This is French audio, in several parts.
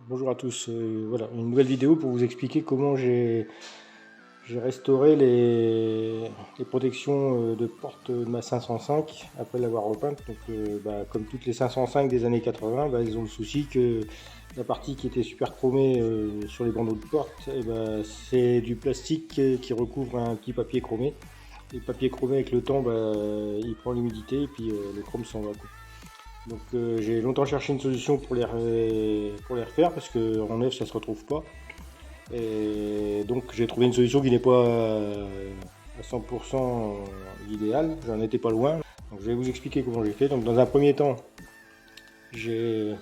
Bonjour à tous, voilà une nouvelle vidéo pour vous expliquer comment j'ai restauré les protections de porte de ma 505 après l'avoir repeinte. Donc comme toutes les 505 des années 80, ils ont le souci que la partie qui était super chromée sur les bandeaux de porte, c'est du plastique qui recouvre un petit papier chromé. Et le papier chromé avec le temps, il prend l'humidité et puis le chrome s'en va, quoi. Donc j'ai longtemps cherché une solution pour les refaire parce qu'en neuf ça se retrouve pas. Et donc j'ai trouvé une solution qui n'est pas à 100% idéale, j'en étais pas loin. Donc je vais vous expliquer comment j'ai fait. Donc dans un premier temps, j'ai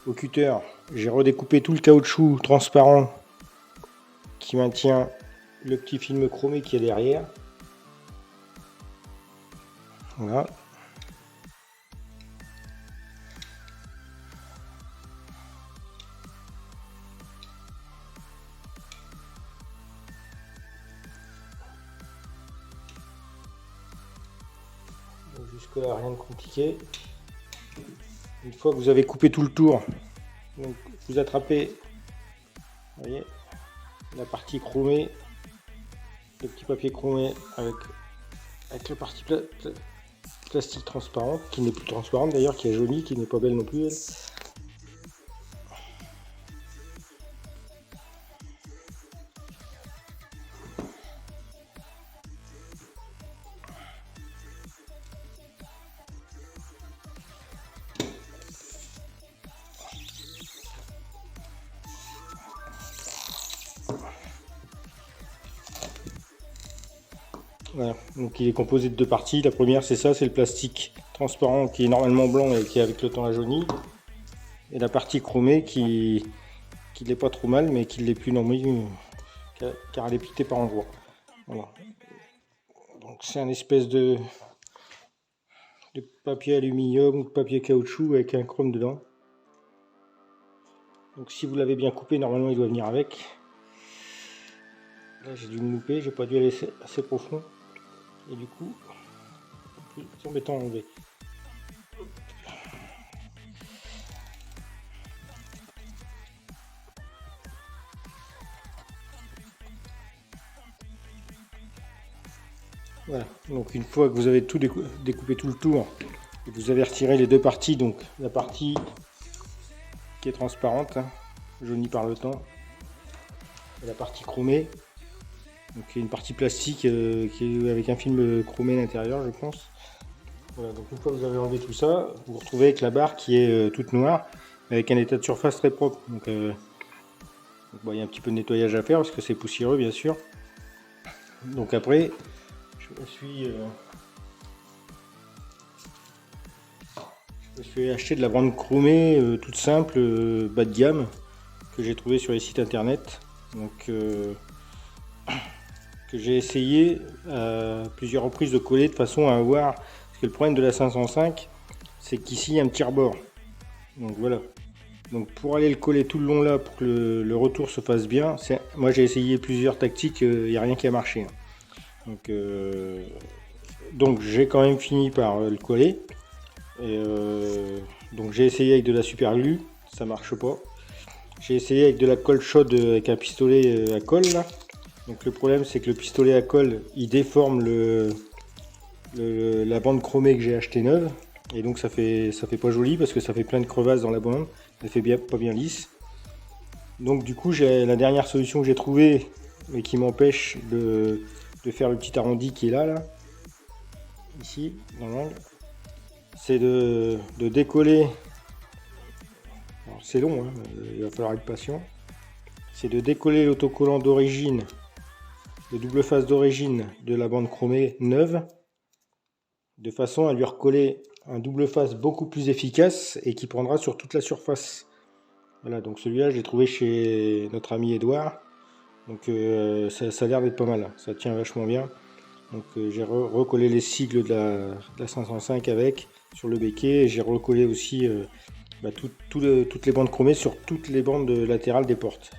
au cutter, j'ai redécoupé tout le caoutchouc transparent qui maintient le petit film chromé qui est derrière. Voilà. Jusque là rien de compliqué. Une fois que vous avez coupé tout le tour, donc vous attrapez, vous voyez, la partie chromée, le petit papier chromé avec la partie plastique transparente, qui n'est plus transparente d'ailleurs, qui est jolie, qui n'est pas belle non plus elle. Voilà, donc il est composé de deux parties. La première c'est ça, c'est le plastique transparent qui est normalement blanc et qui avec le temps a jauni. Et la partie chromée qui n'est pas trop mal mais qui l'est plus normée car elle est pitée par endroits. Voilà. Donc c'est un espèce de papier aluminium ou de papier caoutchouc avec un chrome dedans. Donc si vous l'avez bien coupé, normalement il doit venir avec. Là j'ai dû me louper, j'ai pas dû aller assez profond. Et du coup, c'est embêtant à enlever. Voilà, donc une fois que vous avez tout découpé tout le tour, et vous avez retiré les deux parties, donc la partie qui est transparente, jaunie par le temps, et la partie chromée, donc il y a une partie plastique qui est avec un film chromé à l'intérieur, je pense. Voilà, donc une fois que vous avez enlevé tout ça, vous vous retrouvez avec la barre qui est toute noire, avec un état de surface très propre. Donc il y a un petit peu de nettoyage à faire parce que c'est poussiéreux bien sûr. Donc après, je me suis acheté de la bande chromée toute simple, bas de gamme, que j'ai trouvé sur les sites internet. Donc que j'ai essayé à plusieurs reprises de coller de façon à avoir. Parce que le problème de la 505, c'est qu'ici il y a un petit rebord. Donc voilà. Donc pour aller le coller tout le long là, pour que le retour se fasse bien, moi j'ai essayé plusieurs tactiques, il n'y a rien qui a marché. Donc j'ai quand même fini par le coller. Et donc j'ai essayé avec de la super glue, ça marche pas. J'ai essayé avec de la colle chaude avec un pistolet à colle là. Donc le problème c'est que le pistolet à colle il déforme la bande chromée que j'ai acheté neuve. Et donc ça fait pas joli parce que ça fait plein de crevasses dans la bande. Elle fait pas bien lisse. Donc du coup j'ai la dernière solution que j'ai trouvée et qui m'empêche de faire le petit arrondi qui est là. Ici dans l'angle. C'est de décoller. C'est long, hein, il va falloir être patient. C'est de décoller l'autocollant d'origine, de double face d'origine de la bande chromée neuve, de façon à lui recoller un double face beaucoup plus efficace et qui prendra sur toute la surface. Voilà, donc celui-là, je l'ai trouvé chez notre ami Edouard. Donc ça a l'air d'être pas mal, ça tient vachement bien. Donc j'ai recollé les sigles de la 505 avec sur le béquet et j'ai recollé aussi toutes les bandes chromées sur toutes les bandes latérales des portes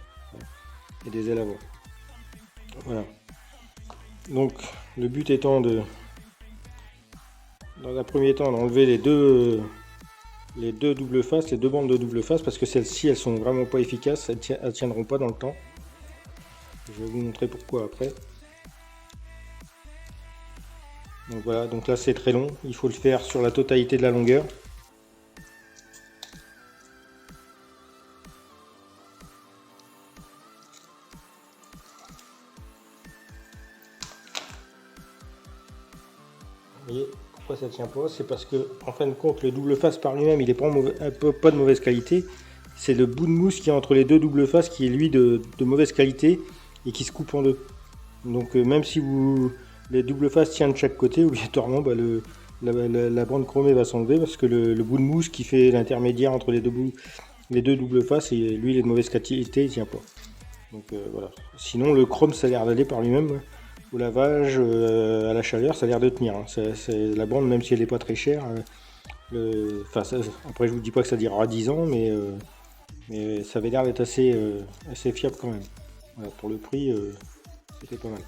et des ailes avant. Voilà. Donc le but étant dans un premier temps d'enlever les deux les deux doubles faces, les deux bandes de double face, parce que celles-ci elles sont vraiment pas efficaces, elles tiendront pas dans le temps. Je vais vous montrer pourquoi après. Donc voilà, donc là c'est très long, il faut le faire sur la totalité de la longueur. Vous voyez pourquoi ça tient pas? C'est parce que en fin de compte le double face par lui-même il est pas de mauvaise qualité. C'est le bout de mousse qui est entre les deux doubles faces qui est lui de mauvaise qualité et qui se coupe en deux. Donc même si les doubles faces tiennent de chaque côté, obligatoirement bah, la bande chromée va s'enlever parce que le bout de mousse qui fait l'intermédiaire entre les deux doubles faces, et lui il est de mauvaise qualité, il tient pas. Donc voilà. Sinon le chrome ça a l'air d'aller par lui-même. Au lavage, à la chaleur, ça a l'air de tenir. Hein. La bande, même si elle n'est pas très chère, après je vous dis pas que ça durera 10 ans, mais ça avait l'air d'être assez fiable quand même. Voilà, pour le prix, c'était pas mal.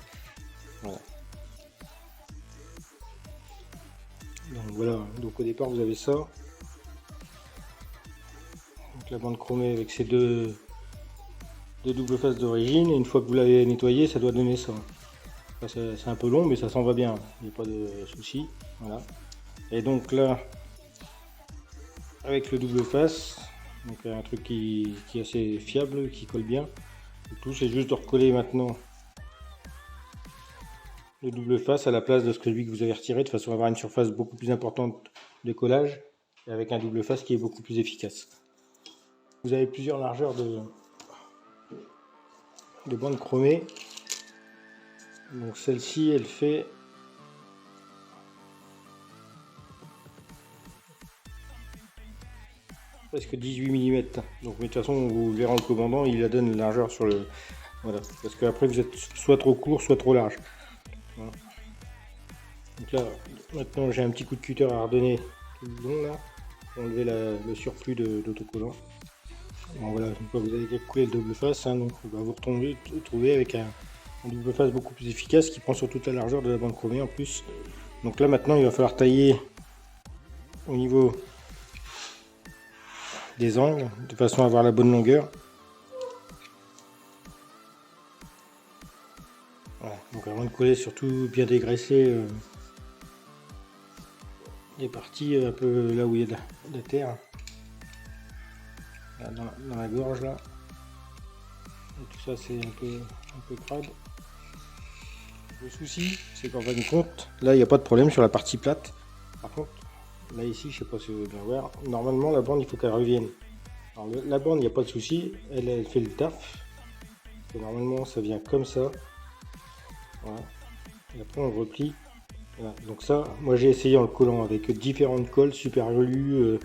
Voilà. Donc voilà, donc au départ vous avez ça. Donc la bande chromée avec ces deux doubles faces d'origine, et une fois que vous l'avez nettoyé, ça doit donner ça. C'est un peu long, mais ça s'en va bien, il n'y a pas de souci. Voilà. Et donc là, avec le double face, donc un truc qui est assez fiable, qui colle bien. Le tout, c'est juste de recoller maintenant le double face à la place de celui que vous avez retiré, de façon à avoir une surface beaucoup plus importante de collage, et avec un double face qui est beaucoup plus efficace. Vous avez plusieurs largeurs de bande chromée. Donc celle-ci, elle fait presque 18 mm. Donc mais de toute façon, vous verrez en le commandant, il la donne la largeur sur le... Voilà, parce qu'après vous êtes soit trop court, soit trop large. Voilà. Donc là, maintenant j'ai un petit coup de cutter à redonner tout le long là, pour enlever le surplus d'autocollant. Bon, voilà, une fois que vous avez coulé le double face, hein, donc vous vous retrouvez avec un double face beaucoup plus efficace qui prend sur toute la largeur de la bande chromée en plus. Donc là maintenant il va falloir tailler au niveau des angles de façon à avoir la bonne longueur. Voilà, donc avant de coller, surtout bien dégraisser les parties un peu là où il y a de la terre, là, dans la gorge là. Et tout ça c'est un peu crade. Le souci c'est qu'en fin de compte, là il n'y a pas de problème sur la partie plate. Par contre, là ici, je sais pas si vous allez bien voir, normalement la bande il faut qu'elle revienne. Alors la bande il n'y a pas de souci, elle fait le taf. Normalement ça vient comme ça. Voilà. Et après on le replie. Voilà. Donc ça, moi j'ai essayé en le collant avec différentes colles, super glue,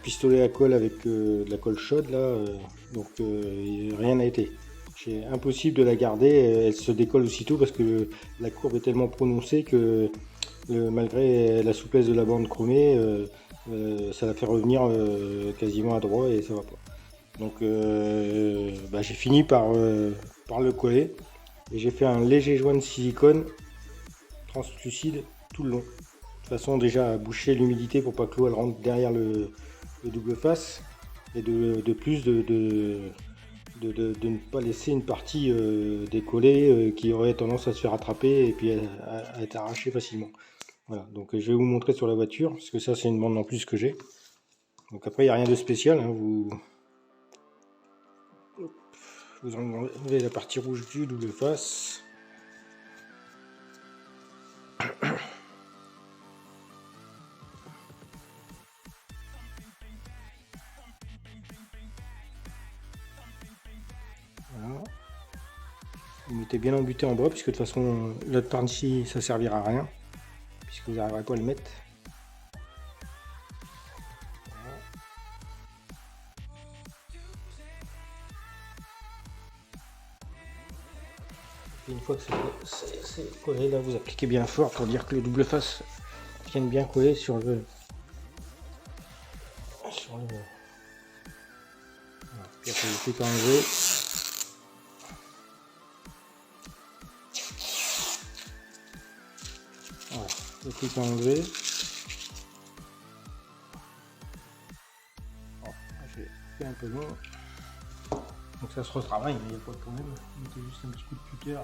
pistolet à colle avec de la colle chaude là, donc rien n'a été. C'est impossible de la garder, elle se décolle aussitôt parce que la courbe est tellement prononcée que malgré la souplesse de la bande chromée, ça la fait revenir quasiment à droit et ça va pas. Donc j'ai fini par le coller et j'ai fait un léger joint de silicone translucide tout le long. De toute façon déjà à boucher l'humidité pour pas que l'eau elle rentre derrière le double face et de plus de ne pas laisser une partie décollée qui aurait tendance à se faire attraper et puis à être arrachée facilement. Voilà, donc je vais vous montrer sur la voiture parce que ça c'est une bande en plus que j'ai. Donc après il n'y a rien de spécial, hein, vous enlevez la partie rouge du double face. Voilà. Vous mettez bien embuté en bas puisque de toute façon l'autre part ici ça servira à rien puisque vous n'arriverez pas à le mettre. Voilà. Et une fois que c'est collé là, vous appliquez bien fort pour dire que le double face vienne bien coller sur le voilà. Puis après vous faites enlever. Voilà, le truc à enlever. fait un peu long. Donc ça se retravaille, mais il n'y a pas de problème. Mettez juste un petit coup de cutter.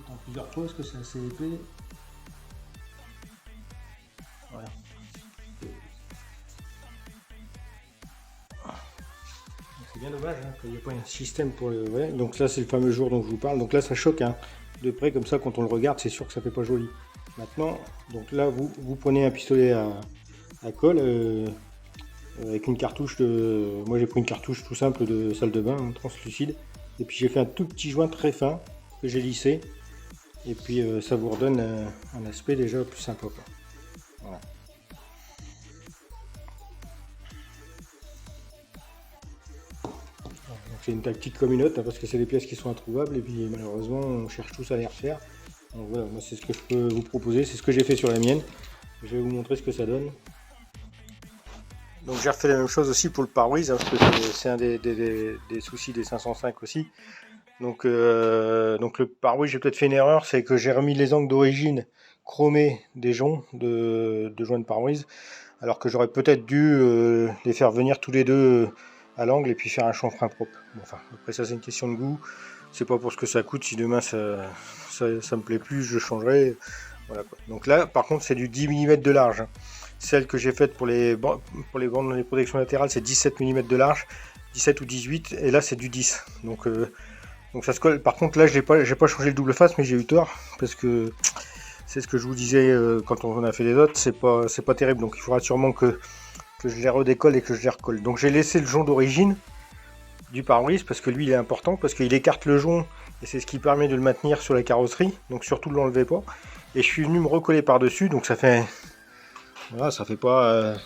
En plusieurs fois parce que c'est assez épais. Voilà. C'est bien dommage hein, qu'il n'y ait pas un système pour le. Ouais. Donc là c'est le fameux jour dont je vous parle. Donc là ça choque hein. De près comme ça quand on le regarde c'est sûr que ça fait pas joli. Maintenant donc là vous prenez un pistolet à colle avec une cartouche de. Moi j'ai pris une cartouche tout simple de salle de bain hein, translucide. Et puis j'ai fait un tout petit joint très fin que j'ai lissé. Et puis ça vous redonne un aspect déjà plus sympa quoi. Voilà. C'est une tactique comme une autre hein, parce que c'est des pièces qui sont introuvables et puis malheureusement on cherche tous à les refaire. Donc voilà, moi c'est ce que je peux vous proposer, c'est ce que j'ai fait sur la mienne. Je vais vous montrer ce que ça donne. Donc j'ai refait la même chose aussi pour le pare-brise hein, parce que c'est un des soucis des 505 aussi. Donc le pare-brise j'ai peut-être fait une erreur, c'est que j'ai remis les angles d'origine chromés des joncs de joints de pare-brise, alors que j'aurais peut-être dû les faire venir tous les deux à l'angle et puis faire un chanfrein propre. Bon, enfin, après ça c'est une question de goût, c'est pas pour ce que ça coûte, si demain ça me plaît plus, je changerai. Voilà, quoi. Donc là par contre c'est du 10 mm de large. Celle que j'ai faite pour les bandes de protection latérales c'est 17 mm de large, 17 ou 18, et là c'est du 10. Donc ça se colle. Par contre là j'ai pas changé le double face, mais j'ai eu tort parce que c'est ce que je vous disais quand on a fait les autres, c'est pas terrible. Donc il faudra sûrement que je les redécolle et que je les recolle. Donc j'ai laissé le jonc d'origine du pare-brise parce que lui il est important, parce qu'il écarte le jonc et c'est ce qui permet de le maintenir sur la carrosserie. Donc surtout ne l'enlevez pas. Et je suis venu me recoller par dessus, donc ça fait voilà, ça fait pas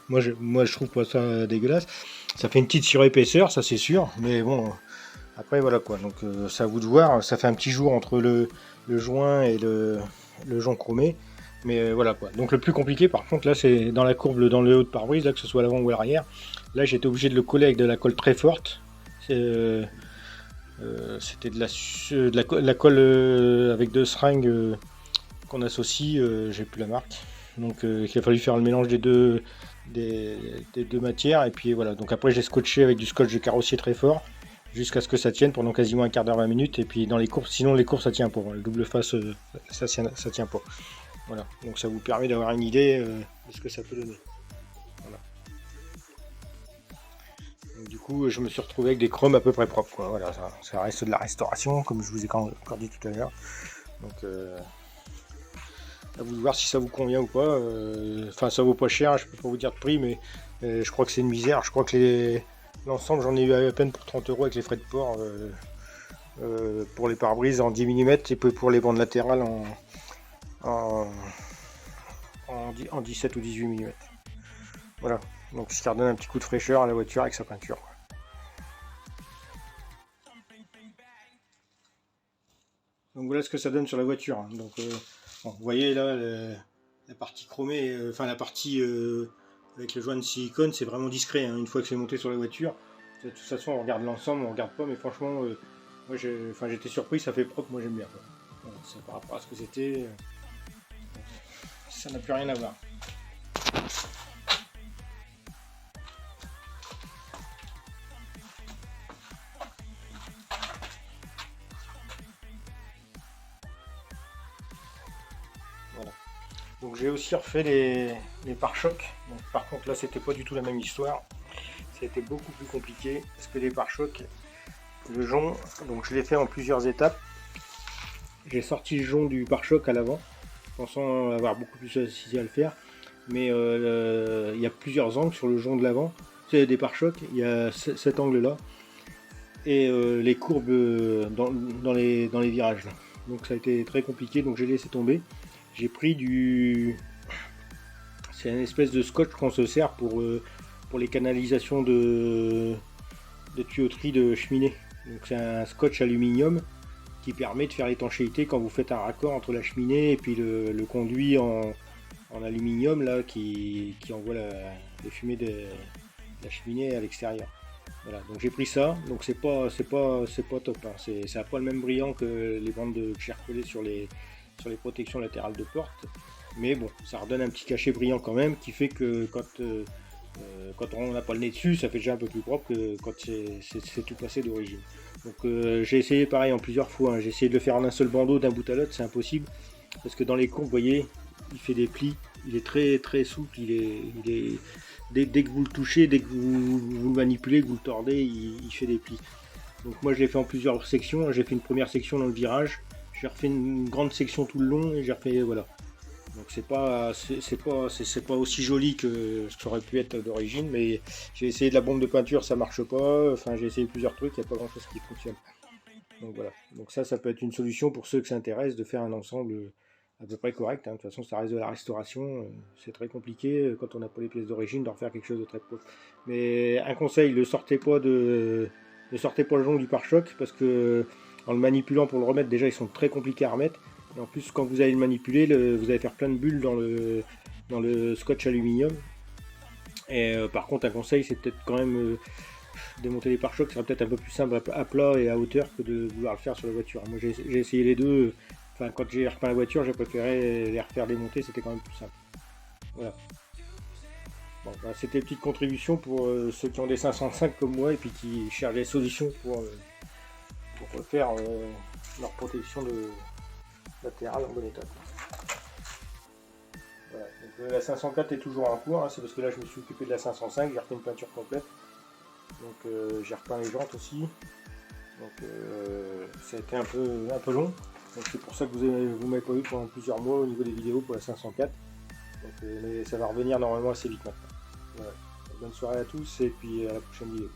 moi je trouve pas ça dégueulasse. Ça fait une petite surépaisseur, ça c'est sûr, mais bon après voilà quoi. Donc c'est à vous de voir. Ça fait un petit jour entre le joint et le jonc chromé. Mais voilà quoi. Donc le plus compliqué par contre là c'est dans la courbe dans le haut de pare-brise, là que ce soit l'avant ou l'arrière. Là j'étais obligé de le coller avec de la colle très forte. C'était de la colle avec deux seringues qu'on associe, j'ai plus la marque. Donc il a fallu faire le mélange des deux matières. Et puis voilà. Donc après j'ai scotché avec du scotch de carrossier très fort jusqu'à ce que ça tienne pendant quasiment un quart d'heure, 20 minutes. Et puis dans les courbes, sinon les courbes ça tient pas. Le double face ça tient pas. Voilà, donc ça vous permet d'avoir une idée de ce que ça peut donner. Voilà. Donc, du coup, je me suis retrouvé avec des chromes à peu près propres, quoi. Voilà, ça reste de la restauration, comme je vous ai encore dit tout à l'heure. Donc, à vous de voir si ça vous convient ou pas. Enfin, ça vaut pas cher, je peux pas vous dire de prix, mais je crois que c'est une misère. Je crois que l'ensemble, j'en ai eu à peine pour 30 € avec les frais de port pour les pare-brises en 10 mm et pour les bandes latérales en 17 ou 18 mm. Voilà, donc ce qui redonne un petit coup de fraîcheur à la voiture avec sa peinture. Donc voilà ce que ça donne sur la voiture. Donc bon, vous voyez là la partie chromée, enfin la partie avec le joint de silicone, c'est vraiment discret hein, une fois que c'est monté sur la voiture. De toute façon on regarde l'ensemble, on regarde pas, mais franchement moi j'étais surpris, ça fait propre, moi j'aime bien quoi. Voilà, ça, par rapport à ce que c'était, ça n'a plus rien à voir. Voilà. Donc j'ai aussi refait les pare-chocs. Donc, par contre là c'était pas du tout la même histoire. C'était beaucoup plus compliqué parce que les pare-chocs, le jonc, donc je l'ai fait en plusieurs étapes. J'ai sorti le jonc du pare-choc à l'avant, pensant avoir beaucoup plus facile à le faire. Mais il y a plusieurs angles sur le jonc de l'avant. C'est des pare-chocs, il y a cet angle là. Et les courbes dans les virages là. Donc ça a été très compliqué, donc j'ai laissé tomber. J'ai pris c'est une espèce de scotch qu'on se sert pour les canalisations de tuyauterie de cheminée. Donc c'est un scotch aluminium qui permet de faire l'étanchéité quand vous faites un raccord entre la cheminée et puis le conduit en aluminium là qui envoie les fumées de la cheminée à l'extérieur. Voilà, donc j'ai pris ça, donc c'est pas top, hein. Ça n'a pas le même brillant que les bandes que j'ai recollées sur les protections latérales de porte, Mais bon, ça redonne un petit cachet brillant quand même, qui fait que quand on n'a pas le nez dessus, ça fait déjà un peu plus propre que quand c'est tout passé d'origine. Donc j'ai essayé pareil en plusieurs fois, hein. J'ai essayé de le faire en un seul bandeau d'un bout à l'autre, c'est impossible. Parce que dans les courbes, vous voyez, il fait des plis, il est très très souple, dès que vous le touchez, dès que vous le manipulez, que vous le tordez, il fait des plis. Donc moi je l'ai fait en plusieurs sections, j'ai fait une première section dans le virage, j'ai refait une grande section tout le long et j'ai refait, voilà. Donc c'est pas aussi joli que ce que ça aurait pu être d'origine, mais j'ai essayé de la bombe de peinture, ça marche pas. Enfin, j'ai essayé plusieurs trucs, il n'y a pas grand chose qui fonctionne. Donc voilà. Donc ça peut être une solution pour ceux que ça intéresse de faire un ensemble à peu près correct, hein. De toute façon, ça reste de la restauration. C'est très compliqué quand on n'a pas les pièces d'origine d'en faire quelque chose de très propre. Mais un conseil, ne sortez pas le long du pare-choc parce que en le manipulant pour le remettre, déjà ils sont très compliqués à remettre. Et en plus, quand vous allez le manipuler, vous allez faire plein de bulles dans le scotch aluminium. Et par contre, un conseil, c'est peut-être quand même démonter les pare-chocs, ça sera peut-être un peu plus simple à plat et à hauteur que de vouloir le faire sur la voiture. Moi, j'ai essayé les deux. Enfin, quand j'ai repeint la voiture, j'ai préféré les refaire démonter, c'était quand même plus simple. Voilà. Bon, bah, c'était une petite contribution pour ceux qui ont des 505 comme moi et puis qui cherchent des solutions pour refaire leur protection latérale en bon état. Voilà. Donc, la 504 est toujours en cours, hein. C'est parce que là je me suis occupé de la 505, j'ai refait une peinture complète. Donc j'ai repeint les jantes aussi. Donc ça a été un peu long. Donc c'est pour ça que vous m'avez pas vu pendant plusieurs mois au niveau des vidéos pour la 504. Donc, mais ça va revenir normalement assez vite maintenant. Voilà. Bonne soirée à tous et puis à la prochaine vidéo.